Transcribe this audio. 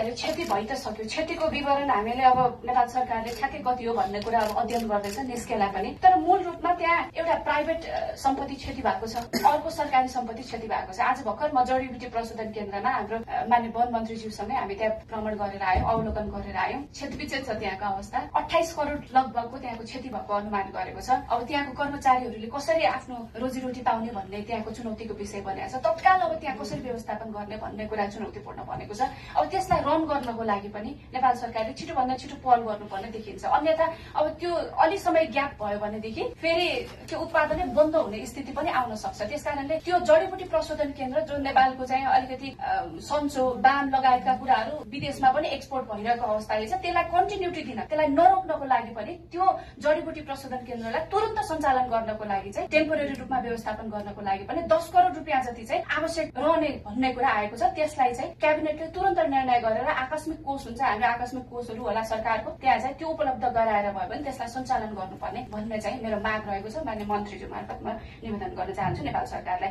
हेऱ्यो क्षति भइ त सक्यो। क्षतिको विवरण हामीले अब नेपाल सरकारले ठ्याक्कै कति हो भन्ने कुरा अब अध्ययन गर्दैछ निस्केला पनि। तर मूल रूपमा त्यहाँ एउटा प्राइभेट सम्पत्ति क्षति भएको छ, अर्को सरकारी सम्पत्ति क्षति भएको छ। आज भर्खर म जडीबुटी प्रशोधन केन्द्रमा हाम्रो माननीय वन मन्त्रीज्यूसँगै हामी त्यहाँ भ्रमण गरेर आयौँ, अवलोकन गरेर आयौँ। क्षतिविच्छेद छ त्यहाँको अवस्था। 28 करोड लगभगको त्यहाँको क्षति भएको अनुमान गरेको छ। अब त्यहाँको कर्मचारीहरूले कसरी आफ्नो रोजीरोटी पाउने भन्ने त्यहाँको चुनौतीको विषय बनेको छ। तत्काल अब त्यहाँ कसरी व्यवस्थापन गर्ने भन्ने कुरा चुनौतीपूर्ण बनेको छ। अब त्यसलाई रन गर्नको लागि पनि नेपाल सरकारले छिटोभन्दा छिटो पहल गर्नुपर्ने देखिन्छ। अन्यथा अब त्यो अलि समय ग्याप भयो भनेदेखि फेरि त्यो उत्पादनै बन्द हुने स्थिति पनि आउन सक्छ। त्यसकारणले त्यो जडीबुटी प्रशोधन केन्द्र जो नेपालको चाहिँ अलिकति सन्चो बाम लगायतका कुराहरू विदेशमा पनि एक्सपोर्ट भइरहेको अवस्था छ, त्यसलाई कन्टिन्युटी दिन, त्यसलाई नरोक्नको लागि पनि त्यो जडीबुटी प्रशोधन केन्द्रलाई तुरन्त सञ्चालन गर्नको लागि चाहिँ टेम्पोरेरी रूपमा व्यवस्थापन गर्नको लागि पनि 10 करोड रुपियाँ जति चाहिँ आवश्यक रहने भन्ने कुरा आएको छ। त्यसलाई चाहिँ क्याबिनेटले तुरन्त निर्णय गरेर आकस्मिक कोष हुन्छ, हामी आकस्मिक कोषहरू होला सरकारको, त्यहाँ चाहिँ त्यो उपलब्ध गराएर भयो भने त्यसलाई सञ्चालन गर्नुपर्ने भन्ने चाहिँ मेरो माग रहेको छ। माननीय मन्त्रीज्यू मार्फत म निवेदन गर्न चाहन्छु नेपाल सरकारलाई।